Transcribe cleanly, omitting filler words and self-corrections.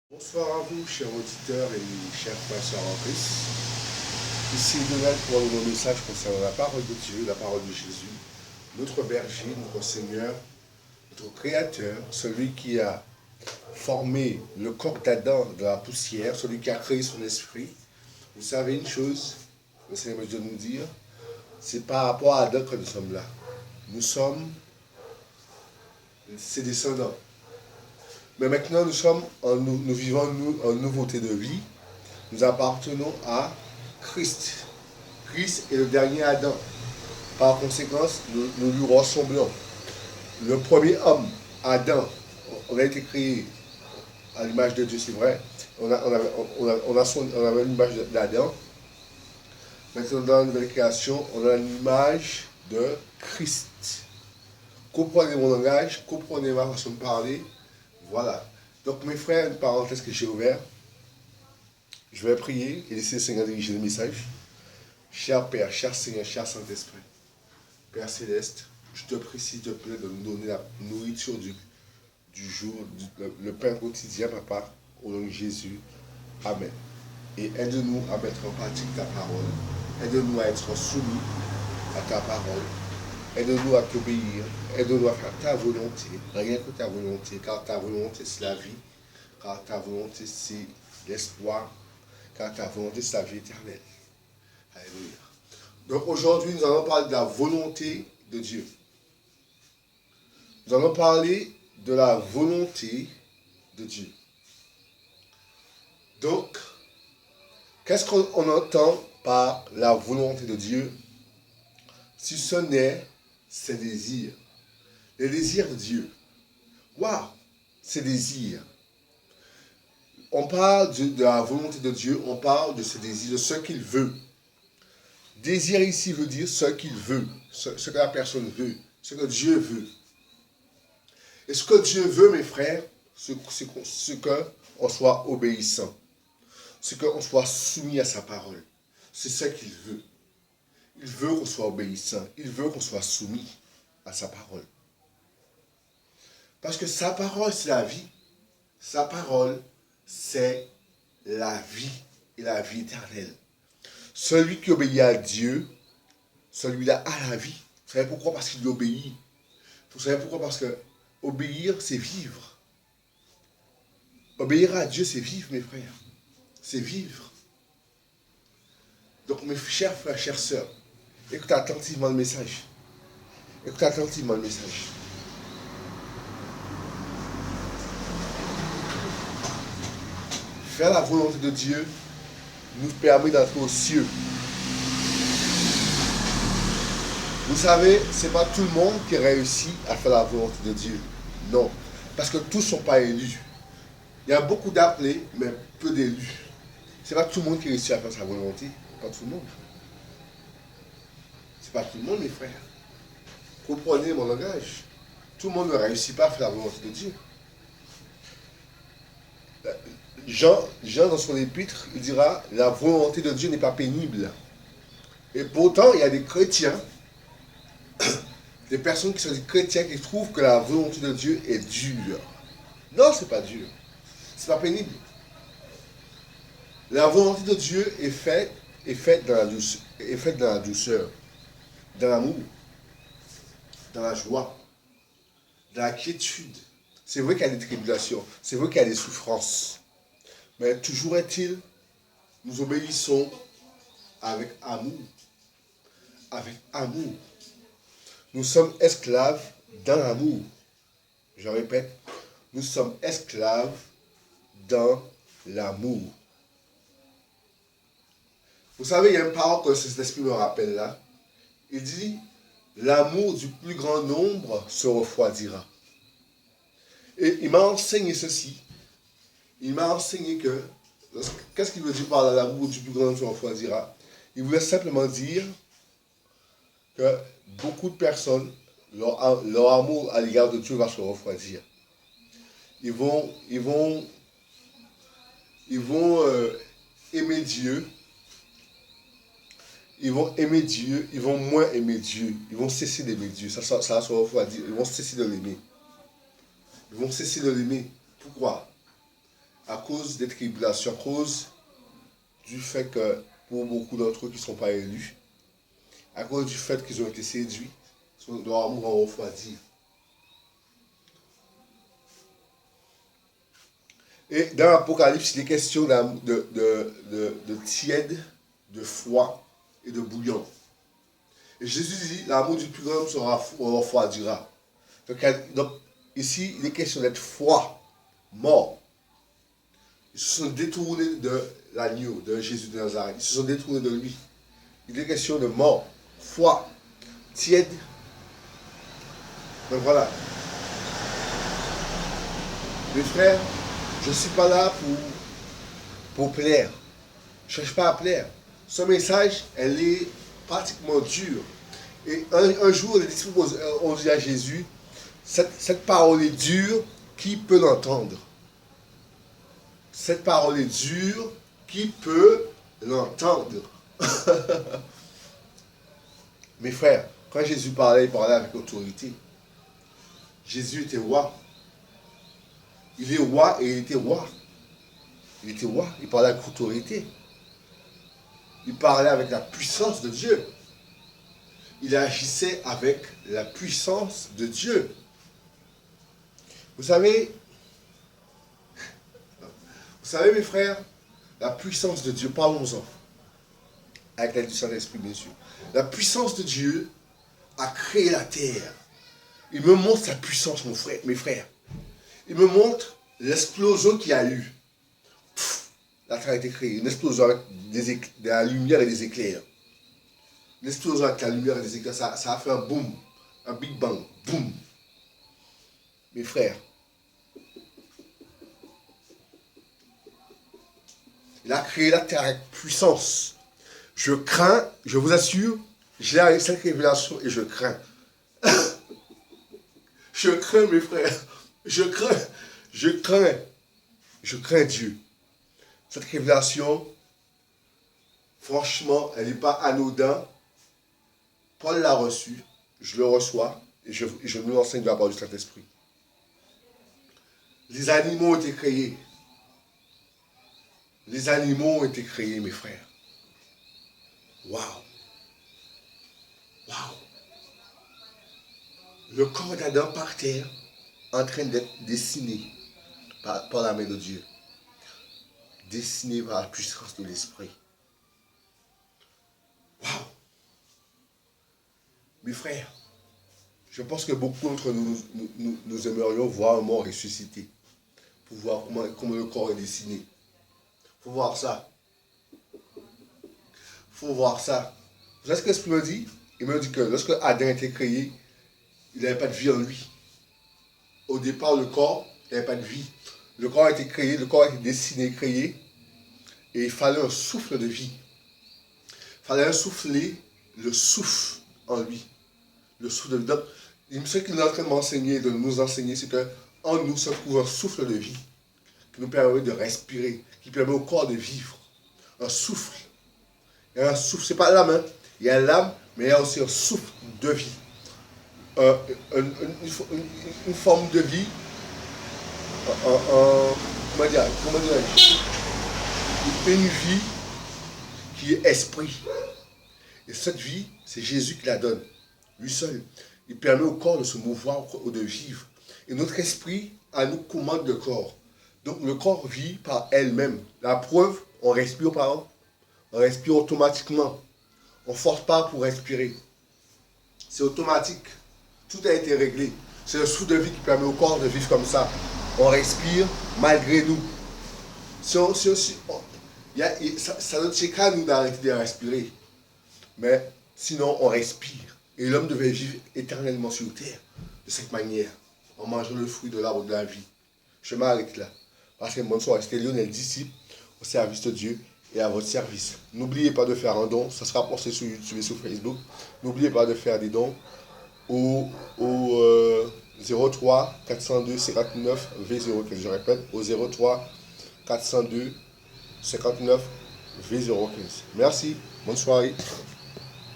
Bonsoir à vous, chers auditeurs et chers frères et sœurs en Christ. Ici Donald pour un nouveau message concernant la parole de Dieu, la parole de Jésus, notre berger, notre Seigneur, notre Créateur, celui qui a formé le corps d'Adam de la poussière, celui qui a créé son esprit. Vous savez une chose, le Seigneur veut nous dire, c'est par rapport à Adam que nous sommes là. Nous sommes ses descendants. Mais maintenant, nous vivons en nouveauté de vie. Nous appartenons à Christ. Christ est le dernier Adam. Par conséquent, nous lui ressemblons. Le premier homme, Adam, on a été créé à l'image de Dieu, c'est vrai. On avait l'image d'Adam. Maintenant, dans la nouvelle création, on a l'image de Christ. Comprenez mon langage, comprenez ma façon de parler. Voilà. Donc, mes frères, une parenthèse que j'ai ouverte. Je vais prier et laisser le Seigneur diriger le message. Cher Père, cher Seigneur, cher Saint-Esprit, Père Céleste, je te prie s'il te plaît de nous donner la nourriture du jour, le pain quotidien, Papa, au nom de Jésus. Amen. Et aide-nous à mettre en pratique ta parole. Aide-nous à être soumis à ta parole. Aide-nous à t'obéir. Aide-nous à faire ta volonté, rien que ta volonté, car ta volonté c'est la vie, car ta volonté c'est l'espoir, car ta volonté c'est la vie éternelle. Alléluia. Donc aujourd'hui, nous allons parler de la volonté de Dieu. Nous allons parler de la volonté de Dieu. Donc, qu'est-ce qu'on entend par la volonté de Dieu? Si ce n'est ses désirs. Les désirs de Dieu. Waouh! Ses désirs. On parle de la volonté de Dieu, on parle de ses désirs, de ce qu'il veut. Désir ici veut dire ce qu'il veut, ce que la personne veut, ce que Dieu veut. Et ce que Dieu veut, mes frères, c'est qu'on soit obéissant, c'est qu'on soit soumis à sa parole. C'est ce qu'il veut. Il veut qu'on soit obéissant, il veut qu'on soit soumis à sa parole. Parce que sa parole, c'est la vie. Sa parole, c'est la vie et la vie éternelle. Celui qui obéit à Dieu, celui-là a la vie. Vous savez pourquoi? Parce qu'il obéit. Vous savez pourquoi? Parce que obéir, c'est vivre. Obéir à Dieu, c'est vivre, mes frères. C'est vivre. Donc, mes chers frères, chères sœurs, écoutez attentivement le message. Écoutez attentivement le message. Faire la volonté de Dieu nous permet d'entrer aux cieux. Vous savez, ce n'est pas tout le monde qui réussit à faire la volonté de Dieu. Non. Parce que tous ne sont pas élus. Il y a beaucoup d'appelés, mais peu d'élus. Ce n'est pas tout le monde qui réussit à faire sa volonté. Pas tout le monde. Ce n'est pas tout le monde, mes frères. Comprenez mon langage. Tout le monde ne réussit pas à faire la volonté de Dieu. Jean, dans son épître, il dira, la volonté de Dieu n'est pas pénible. Et pourtant, il y a des chrétiens, des personnes qui sont des chrétiens qui trouvent que la volonté de Dieu est dure. Non, c'est pas dur. C'est pas pénible. La volonté de Dieu est faite dans la douceur, dans l'amour, dans la joie, dans la quiétude. C'est vrai qu'il y a des tribulations, c'est vrai qu'il y a des souffrances. Mais toujours est-il, nous obéissons avec amour. Avec amour. Nous sommes esclaves dans l'amour. Je répète, nous sommes esclaves dans l'amour. Vous savez, il y a une parole que cet esprit me rappelle là. Il dit, l'amour du plus grand nombre se refroidira. Et il m'a enseigné ceci. Il m'a enseigné que, qu'est-ce qu'il veut dire par l'amour du plus grand nombre se refroidira? Il voulait simplement dire que beaucoup de personnes, leur amour à l'égard de Dieu va se refroidir. Ils vont aimer Dieu. Ils vont aimer Dieu, ils vont moins aimer Dieu. Ils vont cesser d'aimer Dieu. Ça va se refroidir. Ils vont cesser de l'aimer. Ils vont cesser de l'aimer. Pourquoi? à cause des tribulations, à cause du fait que pour beaucoup d'entre eux qui ne sont pas élus, à cause du fait qu'ils ont été séduits, leur amour va refroidir. Et dans l'Apocalypse, il est question de tiède, de froid et de bouillon. Et Jésus dit, l'amour du plus grand homme refroidira. Donc, ici, il est question d'être froid, mort. Ils se sont détournés de l'agneau, de Jésus de Nazareth. Ils se sont détournés de lui. Il est question de mort, froid, tiède. Donc voilà. Mes frères, je ne suis pas là pour plaire. Je ne cherche pas à plaire. Ce message, elle est pratiquement dure. Et un jour, les disciples ont dit à Jésus, cette parole est dure, qui peut l'entendre? Cette parole est dure, qui peut l'entendre? Mes frères, quand Jésus parlait, il parlait avec autorité. Jésus était roi. Il est roi et il était roi. Il était roi, il parlait avec autorité. Il parlait avec la puissance de Dieu. Il agissait avec la puissance de Dieu. Vous savez, mes frères, la puissance de Dieu, parlons-en, avec l'aide du Saint-Esprit, bien sûr. La puissance de Dieu a créé la terre. Il me montre sa puissance, mes frères. Il me montre l'explosion qu'il y a eu. La terre a été créée. Une explosion avec de la lumière et des éclairs. Une explosion avec la lumière et des éclairs, ça a fait un boom. Un big bang. Boum. Mes frères. Il a créé la terre avec puissance. Je crains, je vous assure, j'ai avec cette révélation et je crains. Je crains, mes frères. Je crains Dieu. Cette révélation, franchement, elle n'est pas anodine. Paul l'a reçue, je le reçois, et je nous l'enseigne de la part du Saint-Esprit. Les animaux ont été créés. Les animaux ont été créés, mes frères. Waouh! Waouh! Le corps d'Adam par terre, en train d'être dessiné par la main de Dieu. Dessiné par la puissance de l'Esprit. Waouh! Mes frères, je pense que beaucoup d'entre nous aimerions voir un mort ressuscité. Pour voir comment le corps est dessiné. Il faut voir ça. Il faut voir ça. Vous savez ce que l'Esprit me dit? Il me dit que lorsque Adam a été créé, il n'avait pas de vie en lui. Au départ, le corps n'avait pas de vie. Le corps a été créé, le corps a été dessiné, créé. Et il fallait un souffle de vie. Il fallait insouffler le souffle en lui. Le souffle de vie. Donc, ce qu'il est en train de m'enseigner, de nous enseigner, c'est qu'en nous se trouve un souffle de vie qui nous permet de respirer, qui permet au corps de vivre. Un souffle. Il y a un souffle, c'est pas l'âme, hein. Il y a l'âme, mais il y a aussi un souffle de vie. Une forme de vie, comment dire, une vie qui est esprit. Et cette vie, c'est Jésus qui la donne, lui seul. Il permet au corps de se mouvoir, de vivre. Et notre esprit, à nous, commande le corps. Donc le corps vit par elle-même. La preuve, on respire par on respire automatiquement. On ne force pas pour respirer. C'est automatique. Tout a été réglé. C'est le souffle de vie qui permet au corps de vivre comme ça. On respire malgré nous. Ça ne tient qu'à nous d'arrêter de respirer. Mais sinon, on respire. Et l'homme devait vivre éternellement sur terre. De cette manière. En mangeant le fruit de l'arbre de la vie. Je m'arrête là. Passez une bonne soirée. C'était Lionel, disciple, au service de Dieu et à votre service. N'oubliez pas de faire un don. Ça sera posté sur YouTube et sur Facebook. N'oubliez pas de faire des dons au 03 402 59 V015. Je répète, au 03 402 59 V015. Merci. Bonne soirée.